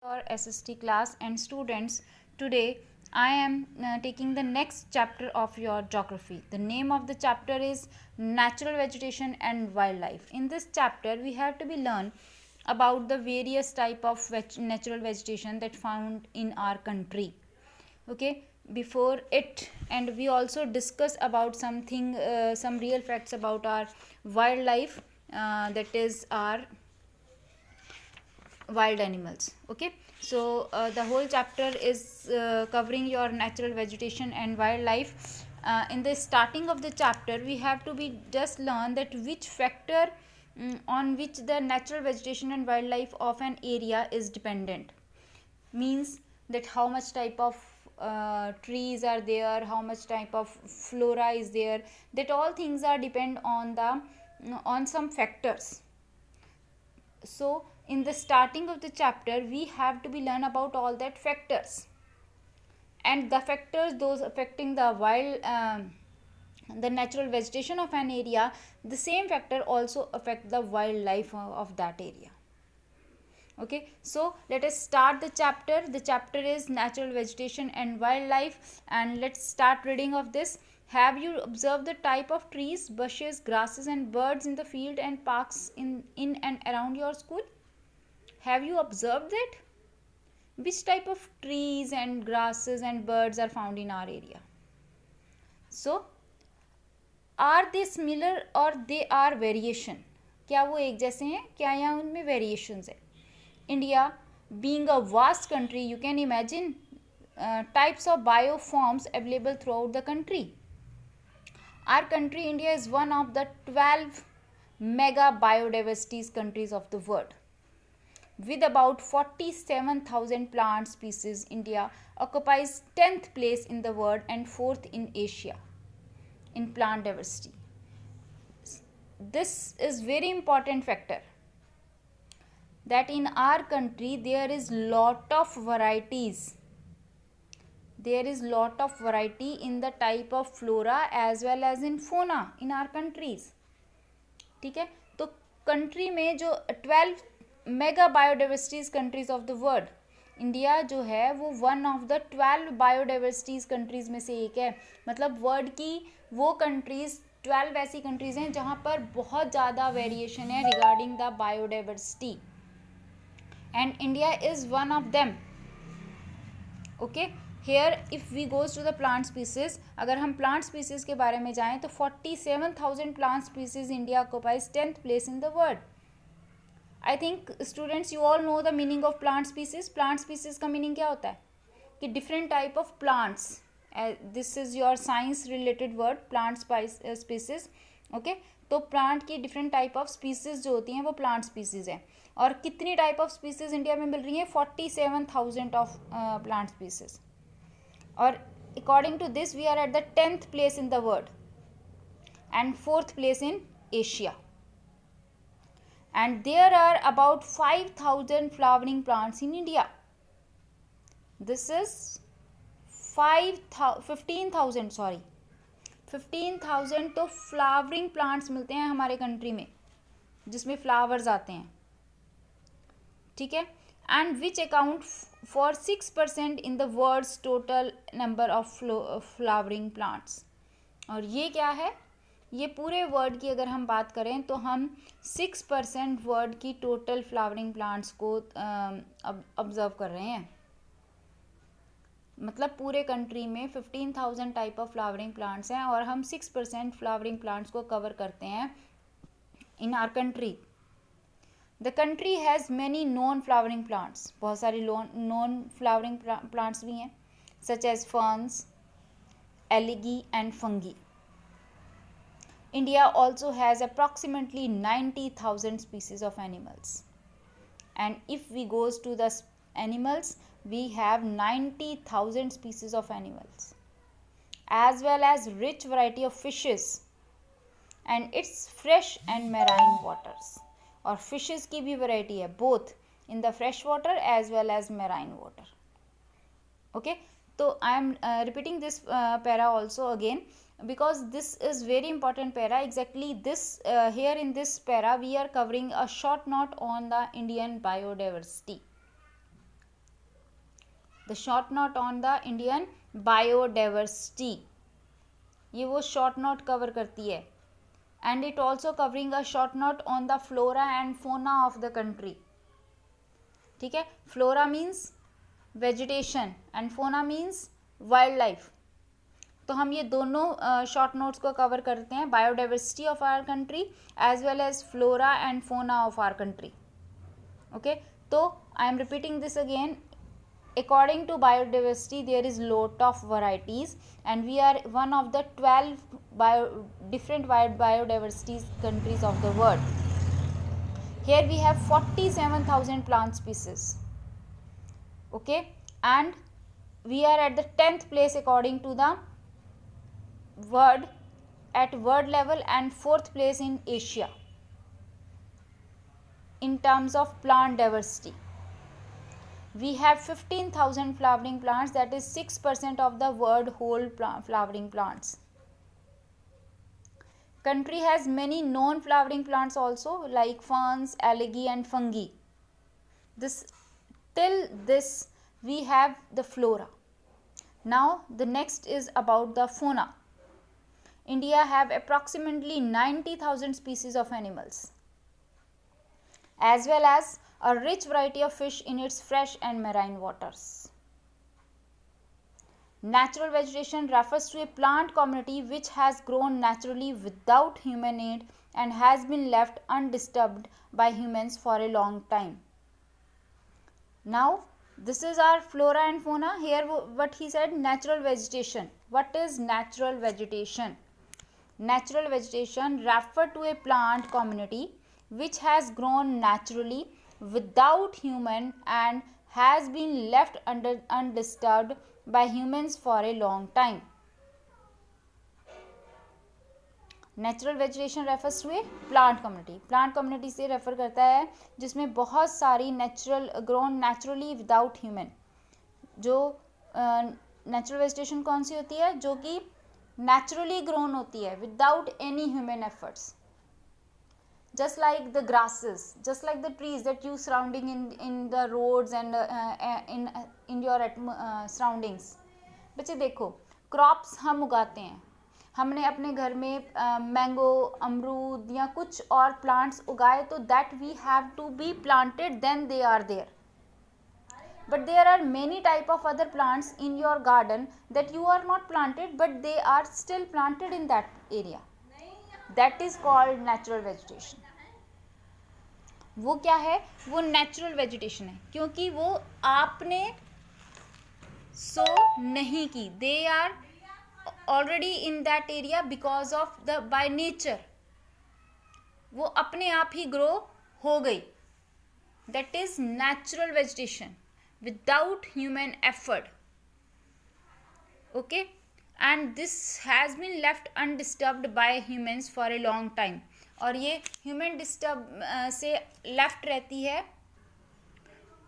Your SST class and students. Today I am taking the next chapter of your geography. The name of the chapter is Natural Vegetation and Wildlife. In this chapter we have to be learn about the various type of natural vegetation that found in our country. Okay, before it, and we also discuss about something, some real facts about our wildlife, that is our wild animals. Okay, so the whole chapter is covering your natural vegetation and wildlife. In the starting of the chapter we have to be just learn that which factor on which the natural vegetation and wildlife of an area is dependent. Means that how much type of trees are there, how much type of flora is there, that all things are depend on the on some factors. So in the starting of the chapter we have to be learn about all that factors, and the factors those affecting the wild the natural vegetation of an area, the same factor also affect the wildlife of that area. Okay, so let us start the chapter. The chapter is natural vegetation and wildlife, and let's start reading of this. Have you observed the type of trees, bushes, grasses and birds in the field and parks in and around your school? Have you observed that? Which type of trees and grasses and birds are found in our area? So, are they similar or they are variation? क्या वो एक जैसे हैं, क्या यहाँ उनमें variations है? India being a vast country, you can imagine types of bioforms available throughout the country. Our country, India, is one of the 12 mega biodiversity countries of the world. With about 47,000 plant species, India occupies 10th place in the world and 4th in Asia in plant diversity. This is very important factor, that in our country there is lot of varieties. There is lot of variety in the type of flora as well as in fauna in our countries. ठीक है, तो country में जो 12 mega biodiversities countries of the world, India जो है वो one of the 12 biodiversities countries में से एक है. मतलब वर्ल्ड की वो कंट्रीज 12 ऐसी कंट्रीज हैं जहाँ पर बहुत ज़्यादा वेरिएशन है regarding the biodiversity, and India is one of them. Okay, here if we goes to the plant species, अगर हम प्लांट स्पीसीज के बारे में जाएँ तो 47,000 plant species India occupies 10th place in the world. I think students you all know the meaning of plant species. Plant species का meaning क्या होता है कि different type of plants. This is your science related word, plant species. Okay, तो plant की different type of species जो होती हैं वो प्लांट स्पीसीज हैं. और कितनी टाइप ऑफ स्पीसीज इंडिया में मिल रही हैं? 47,000 ऑफ प्लांट स्पीसीज. और according to this we are at the 10th place in the world and 4th place in Asia. And there are about 5,000 flowering plants in India. This is 15,000 sorry 15,000 तो flowering plants मिलते हैं हमारे country में जिसमें flowers आते हैं. ठीक है, and which account for 6% in the world's total number of flowering plants. और ये क्या है? ये पूरे वर्ल्ड की अगर हम बात करें तो हम 6% वर्ल्ड की टोटल फ्लावरिंग प्लांट्स को ऑब्जर्व कर रहे हैं. मतलब पूरे कंट्री में 15,000 टाइप ऑफ फ्लावरिंग प्लांट्स हैं और हम 6% फ्लावरिंग प्लांट्स को कवर करते हैं in our country. The country has many non flowering plants. बहुत सारे नॉन फ्लावरिंग प्लांट्स भी हैं, such as ferns, algae and fungi. India also has approximately 90,000 species of animals, and if we goes to the animals, we have 90,000 species of animals as well as rich variety of fishes, and it's fresh and marine waters. और fishes की भी variety है both in the fresh water as well as marine water. Okay, so I am repeating this para also again because this is very important para. Exactly this here in this para we are covering a short note on the Indian biodiversity. The short note on the Indian biodiversity, ये वो short note cover करती है. And it also covering a short note on the flora and fauna of the country. ठीक है, flora means vegetation and fauna means wild life. तो हम ये दोनों शॉर्ट नोट्स को कवर करते हैं, biodiversity of our country as well as flora and fauna of our country. Okay, तो I am repeating this again. According to biodiversity, there is lot of varieties, and we are one of the 12 different biodiversity countries of the world. Here we have 47,000 plant species. Okay, and we are at the 10th place according to the world at world level, and 4th place in Asia in terms of plant diversity. We have 15,000 flowering plants, that is 6% of the world whole flowering plants. Country has many non flowering plants also, like ferns, algae and fungi. Till this we have the flora. Now the next is about the fauna. India have approximately 90,000 species of animals, as well as a rich variety of fish in its fresh and marine waters. Natural vegetation refers to a plant community which has grown naturally without human aid and has been left undisturbed by humans for a long time. Now, this is our flora and fauna. Here what he said, natural vegetation. What is natural vegetation? Natural vegetation refer to a plant community which has grown naturally without human and has been left undisturbed by humans for a long time. Natural vegetation refers to a plant community. Plant community से refer करता है जिसमें बहुत सारी natural grown naturally without human. जो natural vegetation कौन सी होती है? जो कि naturally grown होती है without any human efforts. Just like the grasses, just like the trees that you surrounding in the roads and in your surroundings. बच्चे देखो, क्रॉप्स हम उगाते हैं, हमने अपने घर में मैंगो, अमरूद या कुछ और प्लांट्स उगाए, तो that we have to be planted, then they are there. But there are many type of other plants in your garden that you are not planted, but they are still planted in that area. That is called natural vegetation. वो क्या है? वो natural vegetation है, क्योंकि वो आपने सो नहीं की. They are already in that area because of the by nature. वो अपने आप ही grow हो गई. That is natural vegetation without human effort. Okay, and this has been left undisturbed by humans for a long time. और ये human disturb से left रहती है,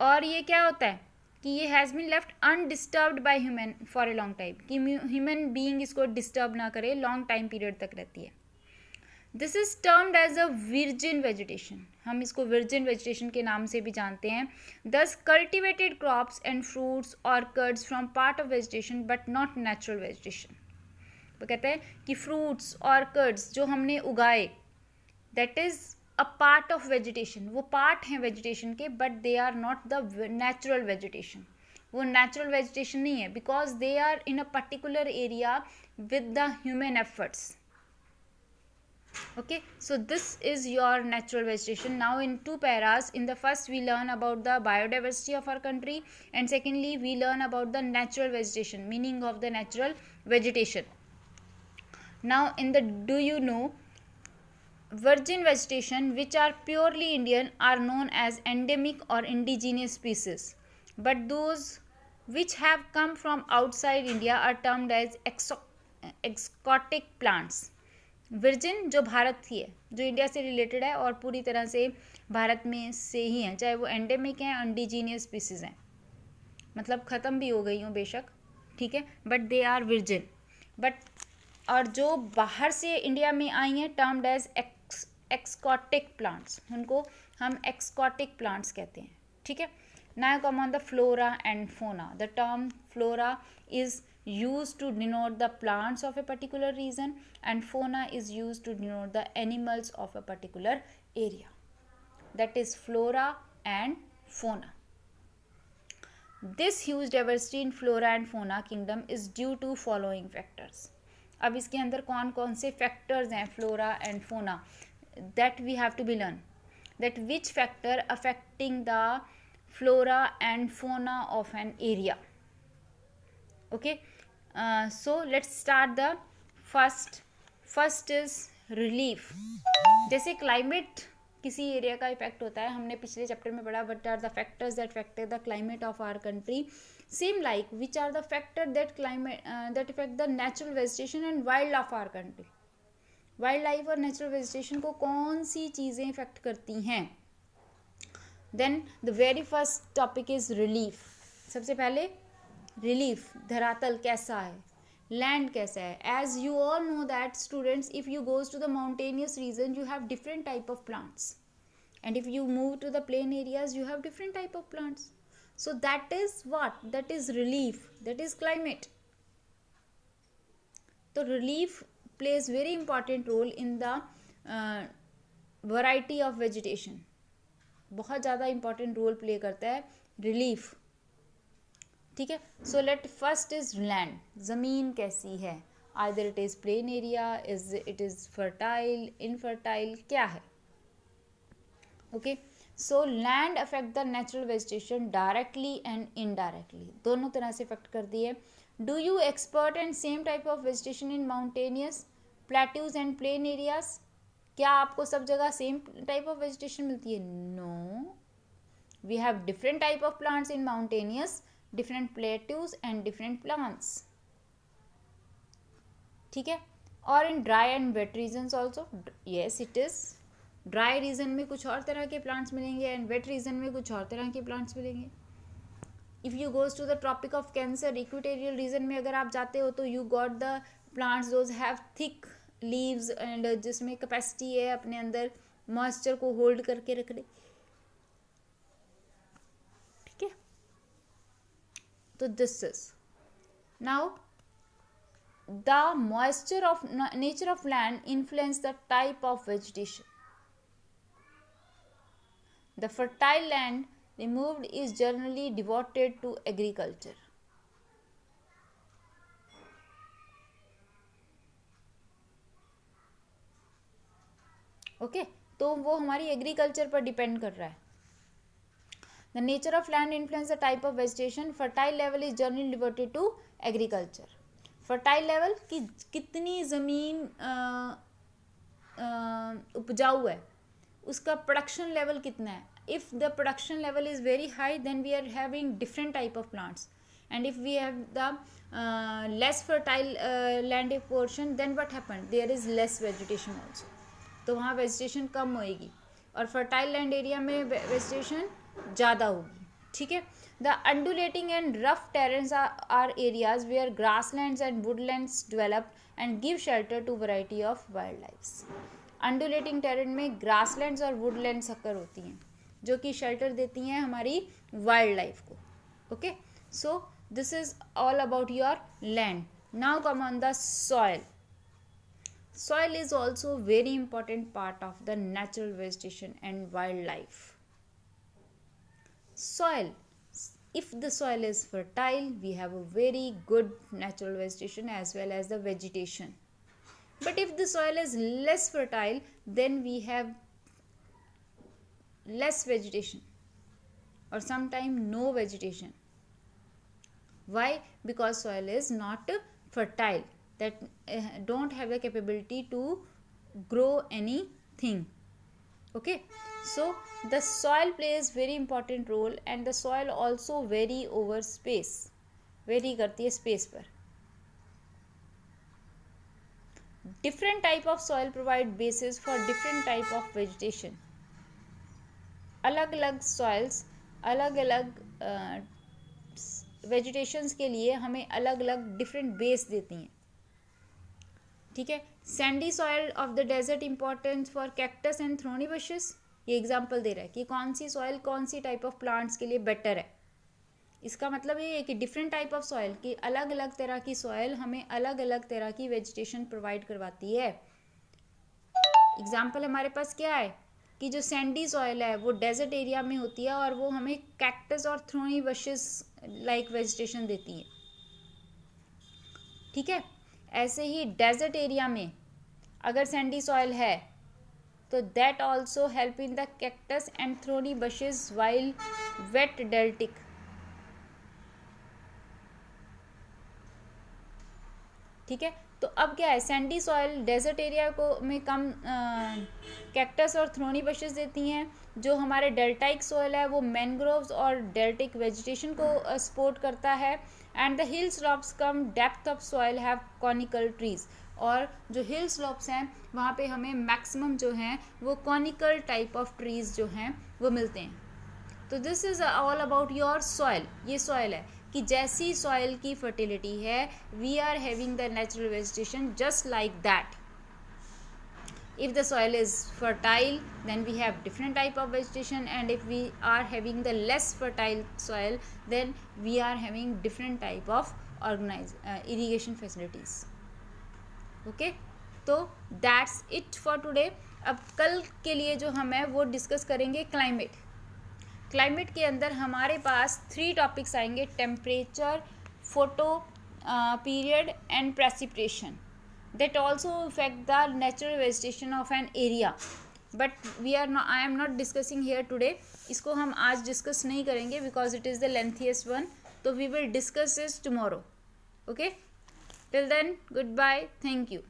और ये क्या होता है कि ये has been left undisturbed by human for a long time, कि ह्यूमन बीइंग इसको डिस्टर्ब ना करे, लॉन्ग टाइम पीरियड तक रहती है. This is termed as a virgin vegetation. हम इसको विर्जिन वेजिटेशन के नाम से भी जानते हैं. दस कल्टिवेटेड क्रॉप्स एंड फ्रूट्स और curds from part of vegetation but not natural vegetation. वो कहते हैं कि फ्रूट्स और कर्ड्स जो हमने उगाए, that is a part of vegetation. वो पार्ट हैं वेजिटेशन के, but they are not the natural vegetation. वो नेचुरल वेजिटेशन नहीं है, because they are in a particular area with the human efforts. Okay, so this is your natural vegetation. Now in two paras, in the first we learn about the biodiversity of our country, and secondly we learn about the natural vegetation, meaning of the natural vegetation. Now in the, do you know, virgin vegetation which are purely Indian are known as endemic or indigenous species, but those which have come from outside India are termed as exotic plants. Virgin जो भारत की है, जो India से related है और पूरी तरह से भारत में से ही हैं, चाहे वो एंडेमिक हैं, इंडिजीनियस स्पीसीज हैं, मतलब ख़त्म भी हो गई हूँ बेशक, ठीक है, but they are virgin. But और जो बाहर से इंडिया में आई हैं, टर्म्ड एज एक्सकॉटिक प्लांट्स, उनको हम एक्सकॉटिक प्लांट्स कहते हैं. ठीक है, Now come on the flora and fauna. The term flora is used to denote the plants of a particular region, and fauna is used to denote the animals of a particular area. That is flora and fauna. This huge diversity in flora and fauna kingdom is due to following factors. अब इसके अंदर कौन कौन से factors हैं flora and fauna, that we have to be learn, that which factor affecting the flora and fauna of an area. Okay, so let's start the first is relief. जैसे climate किसी area का effect होता है, हमने पिछले chapter में पढ़ा what are the factors that affect the climate of our country. Same like which are the factor that affect the natural vegetation and wild life of our country. Wild life और natural vegetation को कौन सी चीज़ें effect करती हैं. Then the very first topic is relief. सबसे पहले relief, धरातल कैसा है, लैंड कैसा है. As you all know that students, if you goes to the mountainous region you have different type of plants, and if you move to the plain areas you have different type of plants. So that is what, that is relief, that is climate. So relief plays very important role in the variety of vegetation. बहुत ज़्यादा important role play करता है relief. ठीक है. So let first is land. ज़मीन कैसी है, either it is plain area, it is fertile, infertile, क्या है. Okay, so land affect the natural vegetation directly and indirectly, दोनों तरह से अफेक्ट करती है. Do you expert and same type of vegetation in mountainous, plateaus and plain areas. क्या आपको सब जगह सेम टाइप ऑफ वेजिटेशन मिलती है? No, we have different type of plants in mountainous, different plateaus and different plants. ठीक है. और in dry and wet regions also, yes it is. dry region में कुछ और तरह के plants मिलेंगे and wet region में कुछ और तरह के plants मिलेंगे. if you goes to the tropic of cancer, equatorial region में अगर आप जाते हो तो you got the plants those have thick leaves and जिसमें capacity है अपने अंदर moisture को hold करके रखने. So this is now the moisture of nature of land influence the type of vegetation. The fertile land removed is generally devoted to agriculture. Okay, तो वो हमारी एग्रीकल्चर पर डिपेंड कर रहा है. The nature of land influence the type of vegetation. Fertile level is generally devoted to agriculture. Fertile level कि कितनी ज़मीन उपजाऊ है, उसका production level कितना है. If the production level is very high, then we are having different type of plants. And if we have the less fertile land portion, then what happened? There is less vegetation also. तो वहाँ vegetation कम होएगी और fertile land area में vegetation ज़्यादा होगी. ठीक है. The undulating and rough terrains are areas where grasslands and woodlands develop and give shelter to variety of wild lifes. Undulating terrain में ग्रासलैंड्स और वुडलैंड्स अक्कर होती हैं जो कि शेल्टर देती हैं हमारी वाइल्ड लाइफ को. Okay, so this is all about your land. Now come on the soil. Soil is also very important part of the natural vegetation and wildlife. Soil, if the soil is fertile, we have a very good natural vegetation as well as the vegetation. But if the soil is less fertile, then we have less vegetation or sometimes no vegetation. Why? Because soil is not fertile, that don't have the capability to grow anything. Okay, so the soil plays very important role and the soil also vary over space, vary करती है space पर. Different type of soil provide basis for different type of vegetation. अलग अलग soils अलग अलग vegetations के लिए हमें अलग अलग different base देती हैं. ठीक है. Sandy soil of the desert importance for cactus and thorny bushes. ये एग्जाम्पल दे रहा है कि कौन सी सॉइल कौन सी टाइप ऑफ प्लांट्स के लिए बेटर है। इसका मतलब ये है कि डिफरेंट टाइप ऑफ सॉइल की अलग अलग तरह की सॉइल हमें अलग अलग तरह की वेजिटेशन प्रोवाइड करवाती है। एग्जाम्पल हमारे पास क्या है कि जो सैंडी सॉइल है वो डेजर्ट एरिया में होती है और वो हमें कैक्टस और थ्रोनी बशेस लाइक वेजिटेशन देती है, ठीक है। ऐसे ही डेजर्ट एरिया में अगर सैंडी सॉइल है तो that also help in the cactus and thorny bushes while wet deltaic, ठीक है। तो अब क्या है, सैंडी सॉइल डेजर्ट एरिया को में कम कैक्टस और थ्रोनी बशेस देती हैं। जो हमारे डेल्टाइक सॉइल है वो मैनग्रोव्स और डेल्टिक वेजिटेशन को सपोर्ट करता है। And the hill slopes come depth of soil have conical trees, और जो हिल स्लॉप्स हैं वहाँ पे हमें मैक्सिमम जो हैं वो कॉनिकल टाइप ऑफ ट्रीज जो हैं वो मिलते हैं। तो this is all about your soil. ये सॉइल है कि जैसी सॉइल की फर्टिलिटी है we are having the natural vegetation just like that. If the soil is fertile then we have different type of vegetation, and if we are having the less fertile soil then we are having different type of irrigation facilities. Okay, तो that's it for today. अब कल के लिए जो हम है वो discuss करेंगे क्लाइमेट। क्लाइमेट के अंदर हमारे पास 3 टॉपिक्स आएंगे, temperature, photo period and precipitation, that also affect the natural vegetation of an area, but I am not discussing here today. इसको हम आज डिस्कस नहीं करेंगे because it is the lengthiest one, तो we will discuss this tomorrow. Okay, till then goodbye, thank you.